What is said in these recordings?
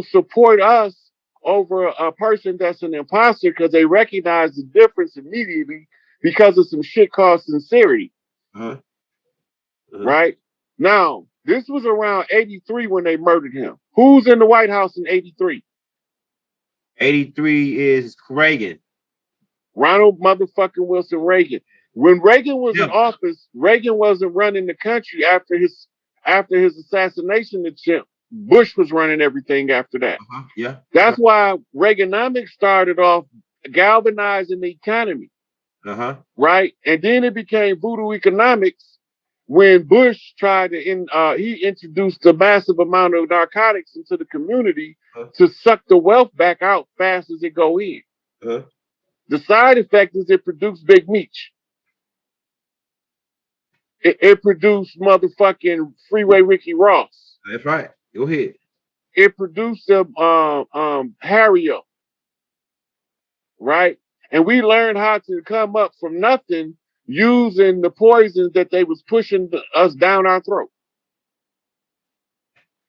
support us over a person that's an imposter because they recognize the difference immediately because of some shit called sincerity, Uh-huh. Uh-huh. right? Now, this was around 83 when they murdered him. Who's in the White House in 83? 83 is Reagan. Ronald motherfucking Wilson Reagan. When Reagan was in Yeah. office, Reagan wasn't running the country after his assassination attempt. Bush was running everything after that. Uh-huh. Yeah. That's why Reaganomics started off galvanizing the economy, Uh-huh. right? And then it became voodoo economics when Bush tried to he introduced a massive amount of narcotics into the community Uh-huh. to suck the wealth back out fast as it go in. Uh-huh. The side effect is it produced Big Meech. It produced motherfucking Freeway Ricky Ross. That's right. Go ahead. It produced Harriet, right? And we learned how to come up from nothing using the poisons that they was pushing us down our throat.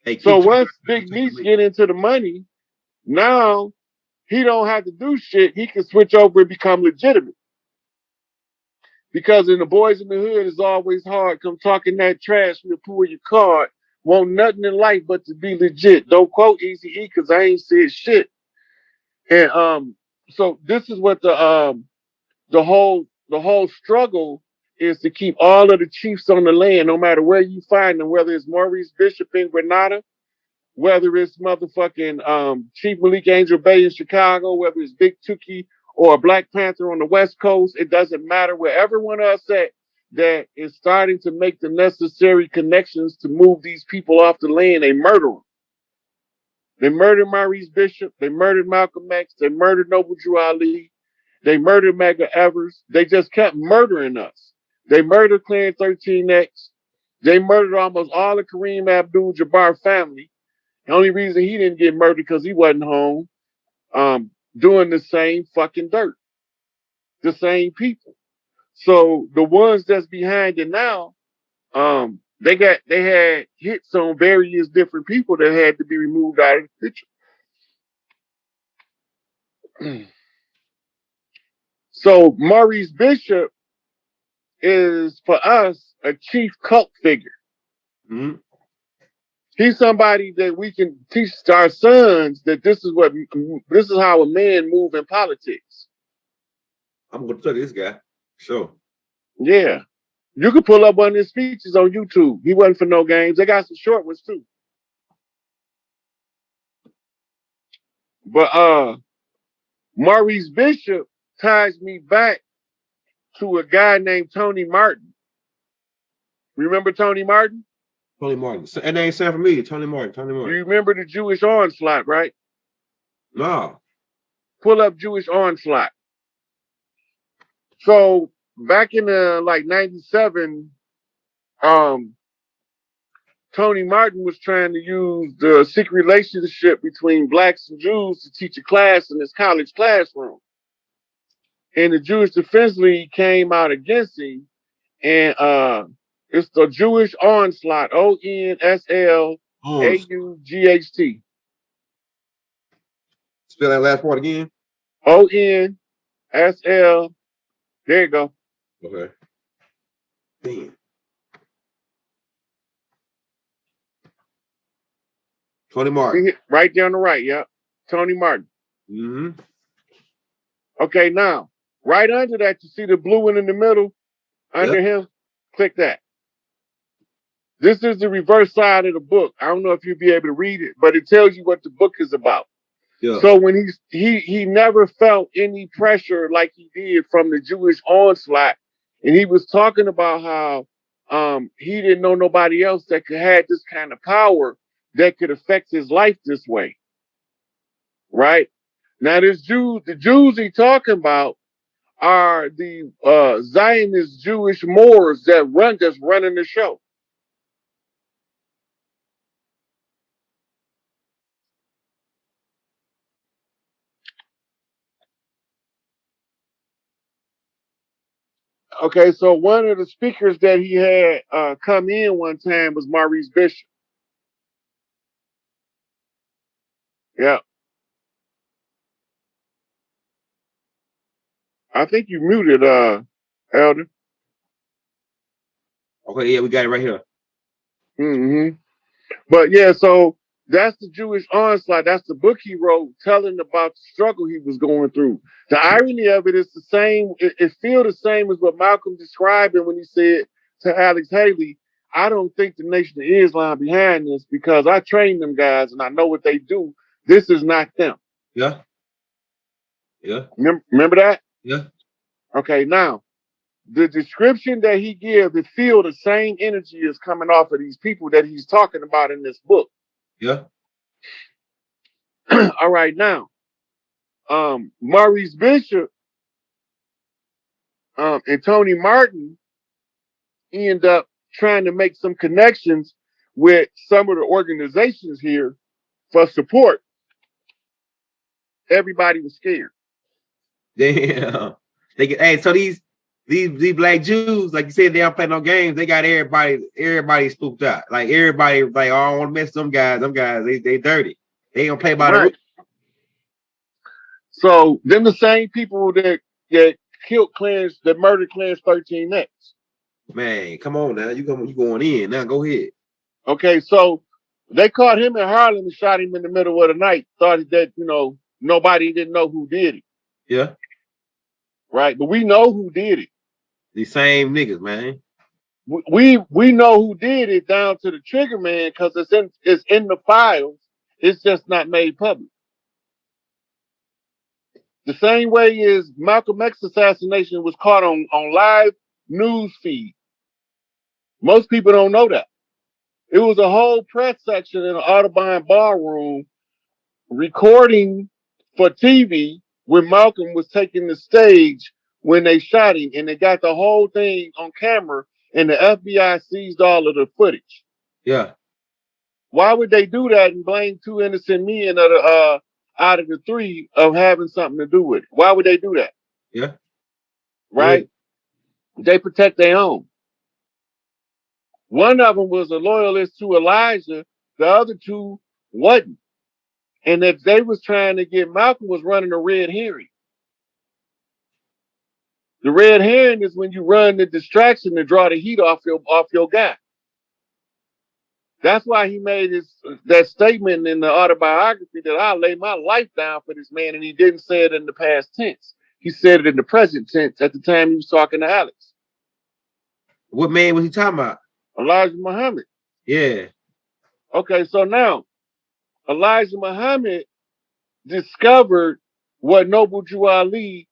Hey, So keep talking. once Big Meech get into the money, now he don't have to do shit. He can switch over and become legitimate. Because in the boys in the hood, it's always hard. Come talking that trash, we'll pull your card. Want nothing in life but to be legit. Don't quote Easy E because I ain't said shit. And so this is what the whole struggle is to keep all of the chiefs on the land, no matter where you find them, whether it's Maurice Bishop in Grenada, whether it's motherfucking Chief Malik Angel Bay in Chicago, whether it's Big Tookie or a Black Panther on the West Coast, it doesn't matter. Wherever one of us at that is starting to make the necessary connections to move these people off the land, they murder them. They murdered Maurice Bishop. They murdered Malcolm X. They murdered Noble Drew Ali. They murdered Medgar Evers. They just kept murdering us. They murdered Clan 13X. They murdered almost all the Kareem Abdul-Jabbar family. The only reason he didn't get murdered because he wasn't home, doing the same fucking dirt, the same people. So the ones that's behind it now, they had hits on various different people that had to be removed out of the picture. So Maurice Bishop is for us a chief cult figure. Mm-hmm. He's somebody that we can teach our sons that this is how a man move in politics. I'm gonna study this guy. Sure. Yeah. You can pull up one of his speeches on YouTube. He wasn't for no games. They got some short ones too. But Maurice Bishop ties me back to a guy named Tony Martin. Remember Tony Martin? Tony Martin. And they ain't sound familiar. Tony Martin. Tony You Martin. remember the Jewish onslaught, right? No. Pull up Jewish onslaught. So back in the like 97, um, Tony Martin was trying to use the secret relationship between blacks and Jews to teach a class in his college classroom. And the Jewish Defense League came out against him. And it's the Jewish onslaught, Ons. ONSLAUGHT. Spell that last part again. ONSL. There you go. Okay. Damn. Tony Martin. Right there on the right, yeah. Tony Martin. Mm-hmm. Okay, now, right under that, you see the blue one in the middle? Under him, click that. This is the reverse side of the book. I don't know if you'll be able to read it, but it tells you what the book is about. Yeah. So when he never felt any pressure like he did from the Jewish onslaught, and he was talking about how he didn't know nobody else that could have this kind of power that could affect his life this way. Right? Now the Jews he talking about are the Zionist Jewish Moors that just running the show. Okay, so one of the speakers that he had come in one time was Maurice Bishop. Yeah. I think you muted, Elder. Okay, yeah, we got it right here. Mm-hmm. But yeah, so that's the Jewish onslaught. That's the book he wrote telling about the struggle he was going through. The irony of it is the same. It feels the same as what Malcolm described when he said to Alex Haley, I don't think the Nation of Islam behind this because I train them guys and I know what they do. This is not them. Yeah. Yeah. Remember that? Yeah. Okay, now the description that he gives, it feel the same energy is coming off of these people that he's talking about in this book. Yeah. All right, now, Maurice Bishop and Tony Martin end up trying to make some connections with some of the organizations here for support. Everybody was scared. Damn. They get, hey, so these black Jews, like you said, they don't play no games. They got everybody spooked out. Like everybody, like, oh, I don't want to mess with them guys. Them guys, they dirty. They don't play by the rules. So them the same people that killed Clarence, that murdered Clarence 13X. Man, come on now. You going in. Now go ahead. Okay, so they caught him in Harlem and shot him in the middle of the night. Thought that, nobody didn't know who did it. Yeah. Right? But we know who did it. These same niggas, man. We know who did it down to the trigger man because it's in the files. It's just not made public. The same way as Malcolm X assassination was caught on live news feed. Most people don't know that. It was a whole press section in the Audubon ballroom recording for TV when Malcolm was taking the stage when they shot him, and they got the whole thing on camera, and the FBI seized all of the footage. Yeah. Why would they do that and blame two innocent men out of the three of having something to do with it? Why would they do that? Yeah. Right? Yeah. They protect their own. One of them was a loyalist to Elijah. The other two wasn't. And if they was trying to get Malcolm was running a red herring. The red herring is when you run the distraction to draw the heat off your guy. That's why he made that statement in the autobiography that I'll lay my life down for this man, and he didn't say it in the past tense. He said it in the present tense at the time he was talking to Alex. What man was he talking about? Elijah Muhammad. Yeah. Okay, so now Elijah Muhammad discovered what Noble Jew Ali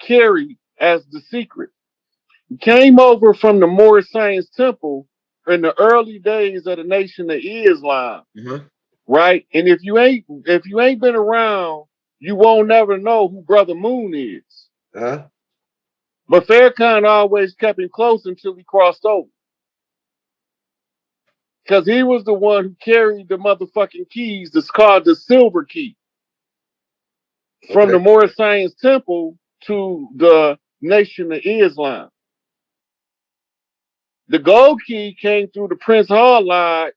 carried as the secret. He came over from the Moorish Science Temple in the early days of the Nation of Islam, right? And if you ain't been around, you won't never know who Brother Moon is. But Farrakhan always kept him close until he crossed over, because he was the one who carried the motherfucking keys. That's called the silver key from the Moorish Science Temple to the Nation of Islam. The gold key came through the Prince Hall Lodge,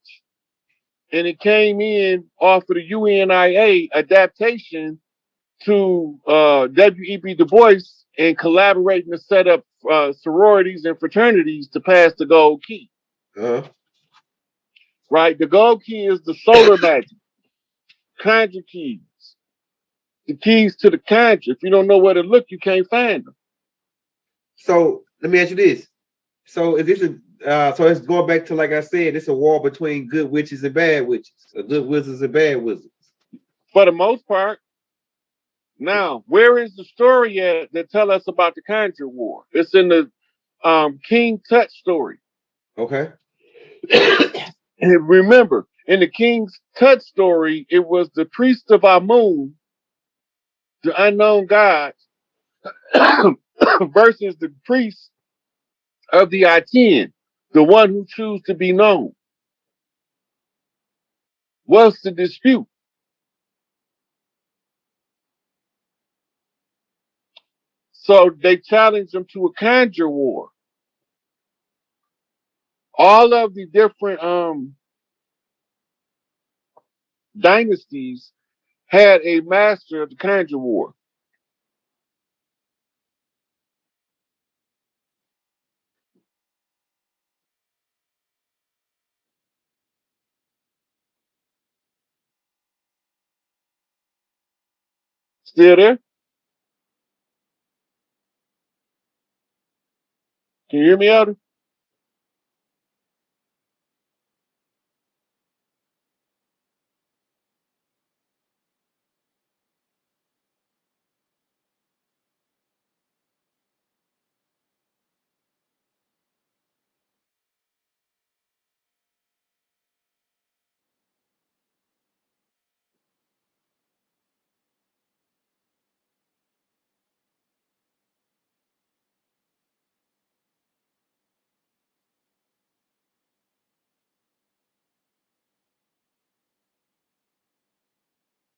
and it came in off of the UNIA adaptation to W.E.B. Du Bois and collaborating to set up sororities and fraternities to pass the gold key. Right? The gold key is the solar magic, conjure keys, the keys to the conjure. If you don't know where to look, you can't find them. So let me ask you this. So if this is so it's going back to, like I said, it's a war between good witches and bad witches, or good wizards and bad wizards. For the most part. Now, where is the story at that tell us about the Conjure War? It's in the King Tut story. Okay. And remember, in the King's Tut story, it was the priest of Amun, the unknown god, versus the priest of the Aten, the one who choose to be known. What's the dispute? So they challenged him to a conjure war. All of the different dynasties had a master of the conjure war. Still there? Can you hear me, Elder?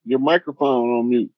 Your microphone on mute.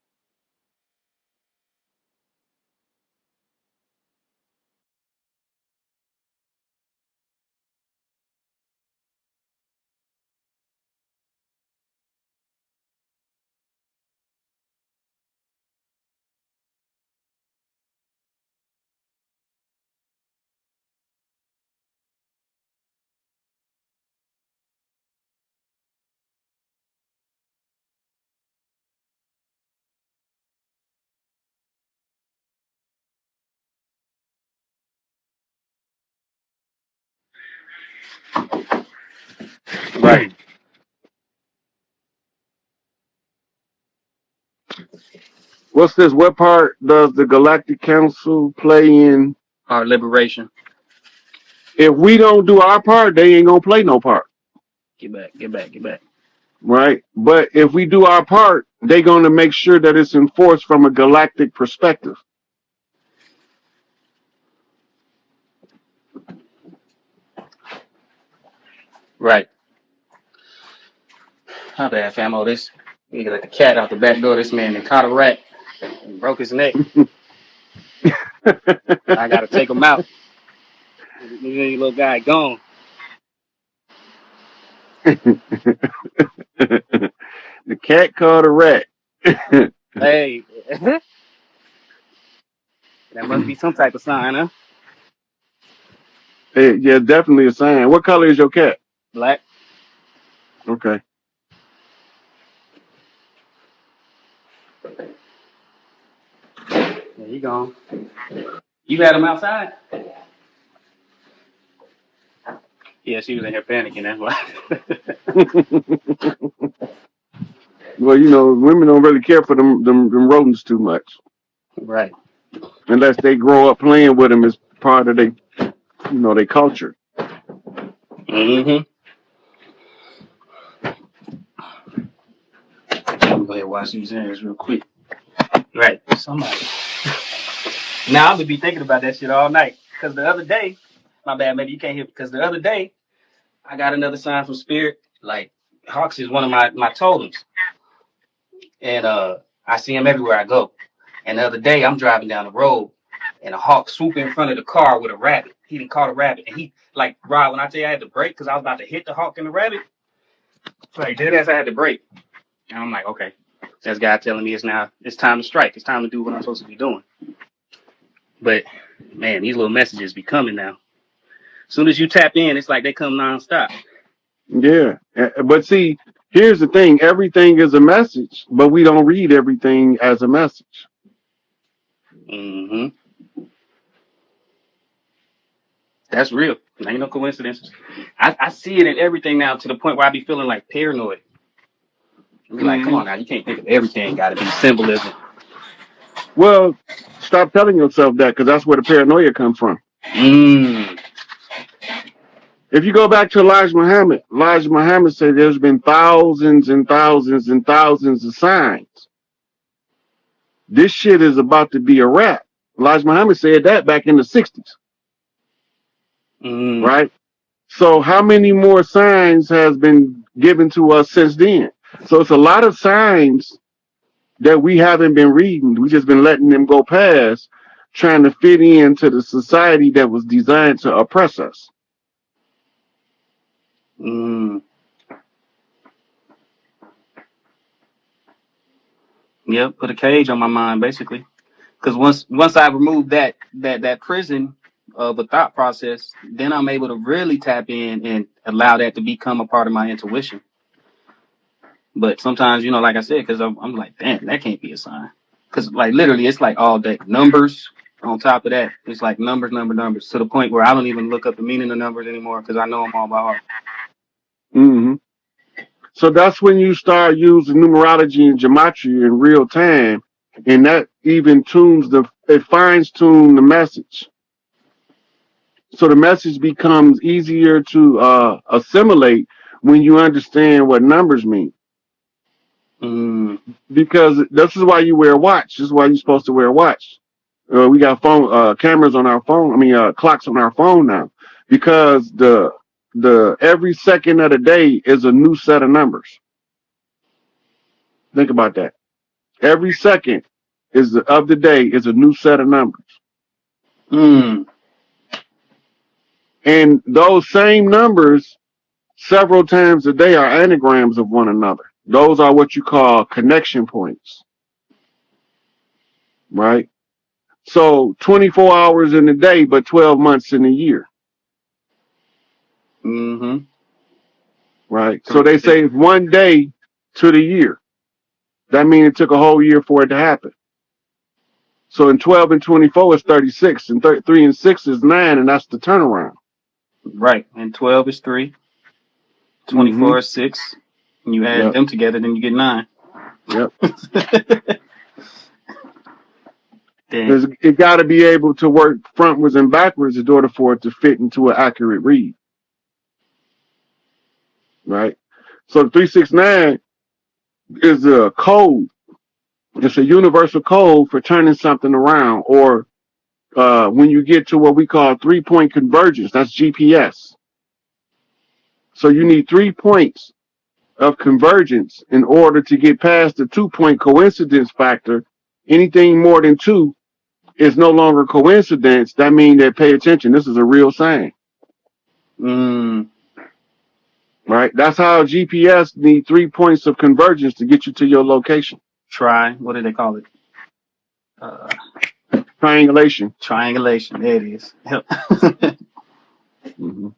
Right. What's this? What part does the Galactic Council play in? Our liberation. If we don't do our part, they ain't gonna play no part, Get back, get back, get back. right? But if we do our part, they gonna make sure that it's enforced from a galactic perspective. Right. How bad, famo? This nigga let the cat out the back door. This man and caught a rat and broke his neck. I gotta take him out. This little guy gone. The cat caught a rat. Hey, that must be some type of sign, huh? Yeah, definitely a sign. What color is your cat? Black. Okay. Yeah, he gone. You had him outside? Yeah, she was in here panicking. That's why. Well, you know, women don't really care for them rodents too much, Right. unless they grow up playing with them as part of their culture. Mm-hmm. Let me go ahead and wash these hands real quick. Right. Somebody. Now I'm gonna be thinking about that shit all night. Cause the other day, my bad, maybe you can't hear. Because the other day, I got another sign from Spirit. Like Hawks is one of my totems, and I see him everywhere I go. And the other day, I'm driving down the road, and a hawk swooped in front of the car with a rabbit. He didn't caught a rabbit, and he like Rod. When I tell you I had to brake because I was about to hit the hawk and the rabbit, like dead ass, I had to brake. And I'm like, okay, that's God telling me it's time to strike. It's time to do what I'm supposed to be doing. But man, these little messages be coming now. As soon as you tap in, it's like they come nonstop. Yeah, but see, here's the thing: everything is a message, but we don't read everything as a message. Mm-hmm. That's real. Ain't no coincidences. I see it in everything now to the point where I be feeling like paranoid. I be like, come Hmm. on now, you can't think of everything. Got to be symbolism. Well, stop telling yourself that because that's where the paranoia comes from. Mm. If you go back to Elijah Muhammad said there's been thousands and thousands and thousands of signs. This shit is about to be a wrap. Elijah Muhammad said that back in the 60s, Mm. right? So how many more signs has been given to us since then? So it's a lot of signs that we haven't been reading. We just been letting them go past, trying to fit into the society that was designed to oppress us. Mm. Yep, put a cage on my mind, basically. Because once I remove that prison of a thought process, then I'm able to really tap in and allow that to become a part of my intuition. But sometimes, like I said, because I'm like, damn, that can't be a sign. Because like literally, it's like all day numbers. On top of that, it's like numbers, to the point where I don't even look up the meaning of numbers anymore because I know them all by heart. Mm-hmm. So that's when you start using numerology and gematria in real time, and that even it fines tune the message. So the message becomes easier to assimilate when you understand what numbers mean. Mm, Because this is why you wear a watch. This is why you're supposed to wear a watch. We got phone cameras on our phone. I mean, clocks on our phone now. Because the every second of the day is a new set of numbers. Think about that. Every second of the day is a new set of numbers. mm, And those same numbers several times a day are anagrams of one another. Those are what you call connection points, right? So 24 hours in a day, but 12 months in a year, mm-hmm. right? So they say one day to the year. That means it took a whole year for it to happen. So in 12 and 24 is 36, and 3 and 6 is 9, and that's the turnaround. Right. And 12 is 3, Mm-hmm. 24 is 6. And you add Yep. them together, then you get 9. Yep. Dang. It got to be able to work frontwards and backwards in order for it to fit into an accurate read, right? So 369 is a code. It's a universal code for turning something around, or when you get to what we call 3-point convergence, that's GPS. So you need 3 points of convergence in order to get past the 2-point coincidence factor. Anything more than 2 is no longer coincidence. That means that pay attention. This is a real sign. Mm, Right? That's how GPS need 3 points of convergence to get you to your location. what do they call it? Uh, Triangulation. triangulation. There it is. Yep. Mm-hmm.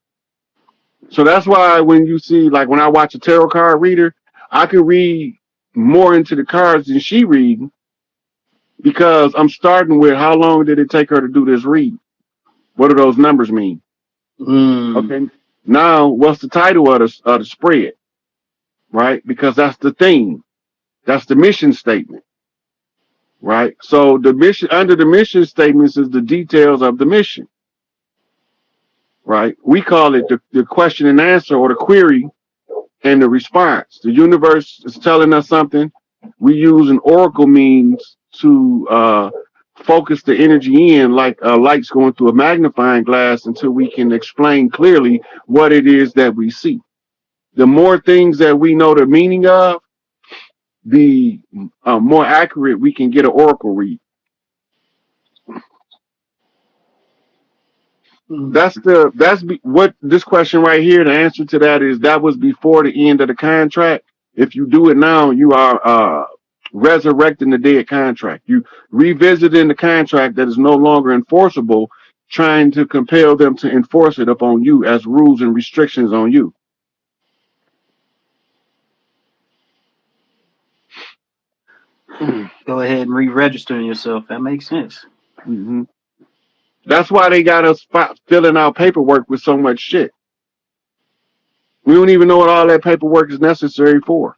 So that's why when you see, like when I watch a tarot card reader, I can read more into the cards than she reading because I'm starting with how long did it take her to do this read? What do those numbers mean? Mm, Okay. Now, what's the title of the spread? Right? Because that's the theme. That's the mission statement. Right? So the mission under the mission statements is the details of the mission. Right? We call it the question and answer, or the query and the response. The universe is telling us something. We use an oracle means to focus the energy in, like lights going through a magnifying glass, until we can explain clearly what it is that we see. The more things that we know the meaning of, the more accurate we can get an oracle read. mm. What this question right here. The answer to that is that was before the end of the contract. If you do it now, you are resurrecting the dead contract. You revisiting the contract that is no longer enforceable, trying to compel them to enforce it upon you as rules and restrictions on you. Go ahead and re-register yourself. That makes sense. Mm-hmm. That's why they got us filling out paperwork with so much shit. We don't even know what all that paperwork is necessary for,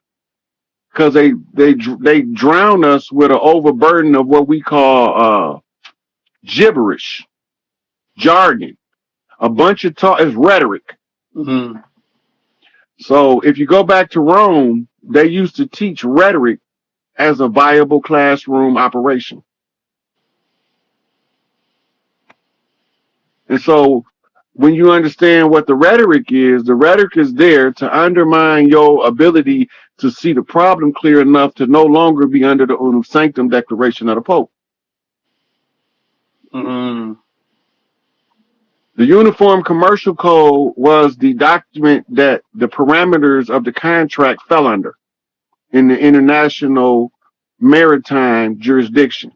because they drown us with an overburden of what we call gibberish, jargon, a bunch of talk is rhetoric. Mm-hmm. So if you go back to Rome, they used to teach rhetoric as a viable classroom operation. And so when you understand what the rhetoric is there to undermine your ability to see the problem clear enough to no longer be under the Unum Sanctum declaration of the Pope. Mm-hmm. The Uniform Commercial Code was the document that the parameters of the contract fell under in the international maritime jurisdiction.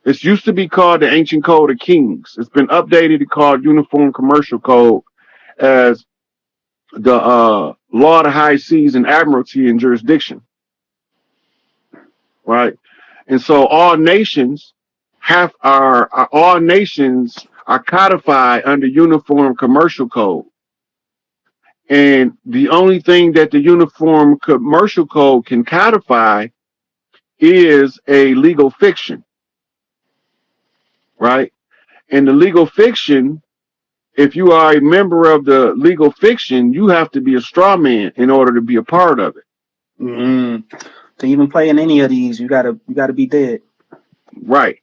It used to be called the Ancient Code of Kings. It's been updated to called Uniform Commercial Code as the Law of the High Seas and Admiralty and Jurisdiction. Right? And so all nations are codified under Uniform Commercial Code. And the only thing that the Uniform Commercial Code can codify is a legal fiction, right? And the legal fiction, if you are a member of the legal fiction, you have to be a straw man in order to be a part of it. Mm-hmm. To even play in any of these, you gotta be dead. Right.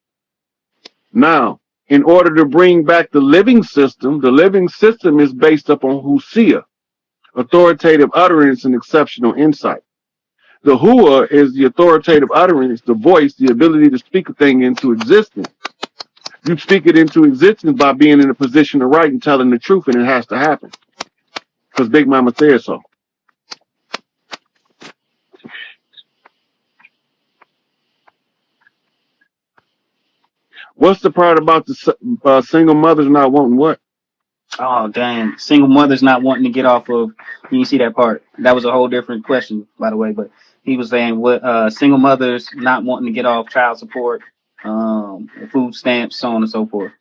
Now, in order to bring back the living system is based upon husia, authoritative utterance and exceptional insight. The hua is the authoritative utterance, the voice, the ability to speak a thing into existence. You speak it into existence by being in a position to write and telling the truth, and it has to happen. Because Big Mama said so. What's the part about the single mothers not wanting what? Oh, dang. Single mothers not wanting to get off of, you see that part. That was a whole different question, by the way, but he was saying what single mothers not wanting to get off child support, food stamps, so on and so forth.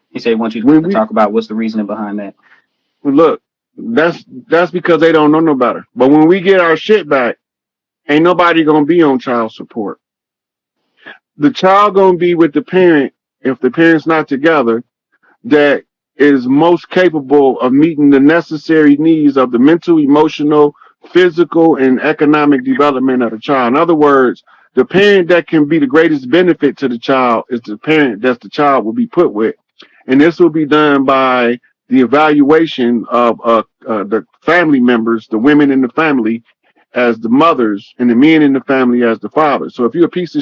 He said he wants you to talk about what's the reasoning behind that. Look, that's because they don't know no better. But when we get our shit back, ain't nobody gonna be on child support. The child gonna be with the parent, if the parent's not together, that is most capable of meeting the necessary needs of the mental, emotional, physical, and economic development of the child. In other words, the parent that can be the greatest benefit to the child is the parent that the child will be put with. And this will be done by the evaluation of the family members, the women in the family as the mothers, and the men in the family as the fathers. So if you're a piece of